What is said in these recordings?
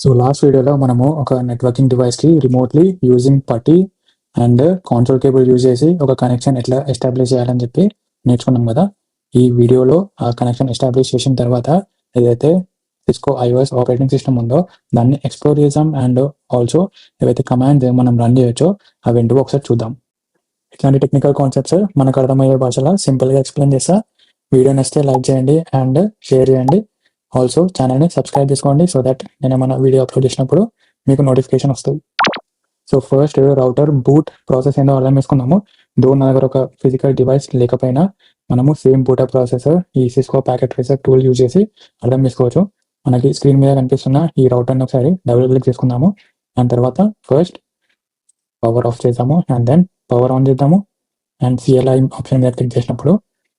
So last వీడియోలో మనము ఒక నెట్వర్కింగ్ డివైస్కి రిమోట్లీ యూజింగ్ పట్టి అండ్ కాన్సోల్ కేబుల్ యూజ్ చేసి ఒక కనెక్షన్ ఎట్లా ఎస్టాబ్లిష్ చేయాలని చెప్పి నేర్చుకున్నాం కదా. ఈ వీడియోలో ఆ కనెక్షన్ ఎస్టాబ్లిష్ చేసిన తర్వాత ఏదైతే సిస్కో iOS ఆపరేటింగ్ సిస్టమ్ ఉందో దాన్ని ఎక్స్ప్లోర్ చేద్దాం అండ్ ఆల్సో ఏవైతే కమాండ్స్ మనం రన్ చేయొచ్చో అవి ఏంటో ఒకసారి చూద్దాం. ఇట్లాంటి టెక్నికల్ కాన్సెప్ట్స్ మనకు అర్థమయ్యే భాషలో సింపుల్గా ఎక్స్ప్లెయిన్ చేస్తా. వీడియో నచ్చితే లైక్ చేయండి అండ్ షేర్ చేయండి. ఆల్సో ఛానల్ని సబ్స్క్రైబ్ చేసుకోండి సో దట్ నేను ఏమైనా వీడియో అప్లోడ్ చేసినప్పుడు మీకు నోటిఫికేషన్ వస్తుంది. So first router boot process ఏందో అర్థం చేసుకున్నాము. దో నా దగ్గర ఒక ఫిజికల్ డివైస్ లేకపోయినా మనము సేమ్ బూటప్ ప్రాసెస్ ఈ Cisco packet tracer tool use చేసి అర్థం చేసుకోవచ్చు. మనకి స్క్రీన్ మీద కనిపిస్తున్న ఈ రౌటర్ని ఒకసారి డబుల్ క్లిక్ చేసుకుందాము. దాని తర్వాత ఫస్ట్ పవర్ ఆఫ్ చేద్దాము అండ్ దెన్ పవర్ ఆన్ చేద్దాము అండ్ CLI ఆప్షన్ మీద క్లిక్ చేసినప్పుడు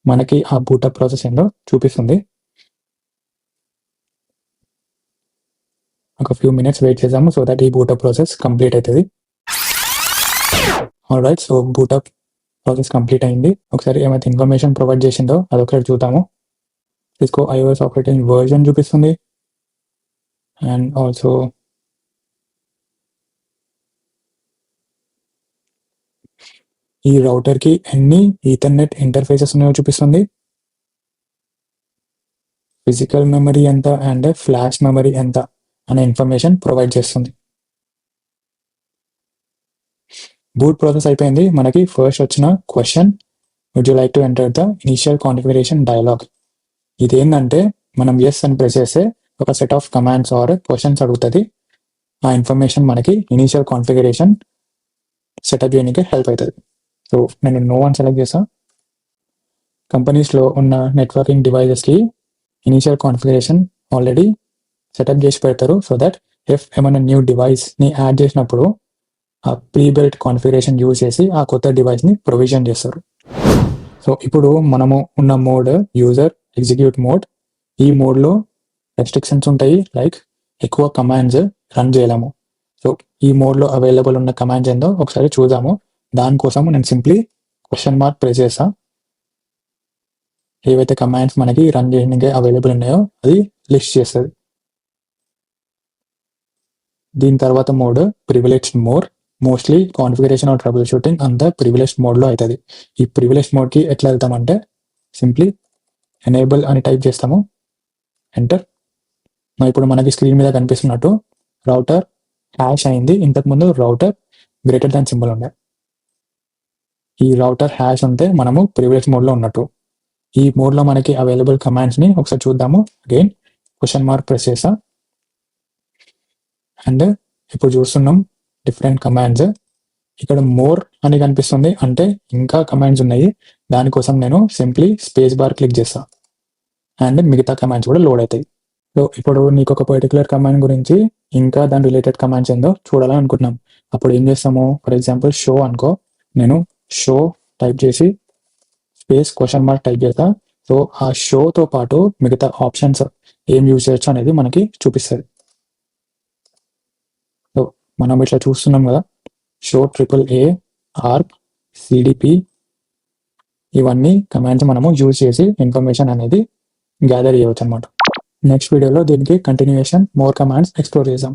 మనకి ఆ బూటప్ ప్రాసెస్ ఏందో చూపిస్తుంది. ఒక ఫ్యూ మినిట్స్ వెయిట్ చేద్దాము సో దట్ ఈ బూటప్ ప్రాసెస్ కంప్లీట్ అవుతుంది. Alright, so boot up process complete అయింది. ఒకసారి ఏమైతే ఇన్ఫర్మేషన్ ప్రొవైడ్ చేసిందో అదొకసారి చూద్దాము. సిస్కో iOS ఆపరేటింగ్ వర్జన్ చూపిస్తుంది అండ్ ఆల్సో ఈ రౌటర్కి ఎన్ని ఈథర్నెట్ ఇంటర్ఫేసెస్ ఉన్నాయో చూపిస్తుంది. ఫిజికల్ మెమరీ ఎంత అండ్ ఫ్లాష్ మెమరీ ఎంత అనే ఇన్ఫర్మేషన్ ప్రొవైడ్ చేస్తుంది. బూట్ ప్రాసెస్ అయిపోయింది. మనకి ఫస్ట్ వచ్చిన question, would you like to enter the initial configuration dialog. ఇదేంటంటే మనం ఎస్ అని ప్రెస్ చేస్తే ఒక set of commands or questions అడుగుతుంది. ఆ ఇన్ఫర్మేషన్ మనకి ఇనిషియల్ కాన్ఫిగరేషన్ సెటప్ చేయడానికి హెల్ప్ అవుతుంది. సో నేను నో అని సెలెక్ట్ చేస్తాను. కంపెనీస్లో ఉన్న నెట్వర్కింగ్ డివైజెస్కి ఇనిషియల్ కాన్ఫిగరేషన్ ఆల్రెడీ సెటప్ చేసి పెడతారు సో దట్ ఇఫ్ ఏమైనా న్యూ డివైస్ని యాడ్ చేసినప్పుడు ఆ ప్రీబిల్ట్ కాన్ఫిగరేషన్ యూజ్ చేసి ఆ కొత్త డివైస్ని ప్రొవిజన్ చేస్తారు. సో ఇప్పుడు మనము ఉన్న మోడ్ యూజర్ ఎగ్జిక్యూట్ మోడ్. ఈ మోడ్లో రెస్ట్రిక్షన్స్ ఉంటాయి, లైక్ ఎక్కువ కమాండ్స్ రన్ చేయలేము. సో ఈ మోడ్లో అవైలబుల్ ఉన్న కమాండ్స్ ఏందో ఒకసారి చూద్దాము. దానికోసం నేను సింప్లీ క్వశ్చన్ మార్క్ ప్రెస్ చేస్తా. ఏవైతే కమాండ్స్ మనకి రన్ చేయడానికి అవైలబుల్ ఉన్నాయో అది లిస్ట్ చేస్తుంది. దీని తర్వాత mode privileged mode. Mostly configuration or trouble shooting అంతా ప్రివిలేజ్డ్ మోడ్లో అవుతుంది. ఈ ప్రివిలేజ్డ్ మోడ్కి ఎట్లా వెళ్తామంటే సింప్లీ ఎనేబుల్ అని టైప్ చేస్తాము, ఎంటర్. ఇప్పుడు మనకి స్క్రీన్ మీద కనిపిస్తున్నట్టు రౌటర్ హ్యాష్ అయింది. ఇంతకుముందు రౌటర్ గ్రేటర్ దాన్ సింబల్ ఉండే. ఈ రౌటర్ హ్యాష్ ఉంటే మనము ప్రివిలేజ్ మోడ్లో ఉన్నట్టు. ఈ మోడ్లో మనకి అవైలబుల్ కమాండ్స్ని ఒకసారి చూద్దాము. అగైన్ క్వశ్చన్ మార్క్ ప్రెస్ చేస్తా అండ్ ఇప్పుడు చూస్తున్నాం డిఫరెంట్ కమాండ్స్. ఇక్కడ మోర్ అని కనిపిస్తుంది అంటే ఇంకా కమాండ్స్ ఉన్నాయి. దానికోసం నేను సింప్లీ స్పేస్ బార్ క్లిక్ చేస్తా అండ్ మిగతా కమాండ్స్ కూడా లోడ్ అవుతాయి. సో ఇప్పుడు నీకు ఒక పర్టికులర్ కమాండ్ గురించి ఇంకా దాని రిలేటెడ్ కమాండ్స్ ఏందో చూడాలని అనుకుంటున్నాం. అప్పుడు ఏం చేస్తాము, ఫర్ ఎగ్జాంపుల్ షో అనుకో, నేను షో టైప్ చేసి స్పేస్ క్వశ్చన్ మార్క్ టైప్ చేస్తా. సో ఆ షోతో పాటు మిగతా ఆప్షన్స్ ఏం యూజ్ చేయొచ్చు అనేది మనకి చూపిస్తుంది. సో మనం ఇట్లా చూస్తున్నాం కదా, షో AAA, ARP, CDP ఇవన్నీ కమాండ్స్ మనము యూజ్ చేసి ఇన్ఫర్మేషన్ అనేది గ్యాదర్ చేయవచ్చు అనమాట. నెక్స్ట్ వీడియోలో దీనికి కంటిన్యూయేషన్ మోర్ కమాండ్స్ ఎక్స్ప్లోర్ చేద్దాం.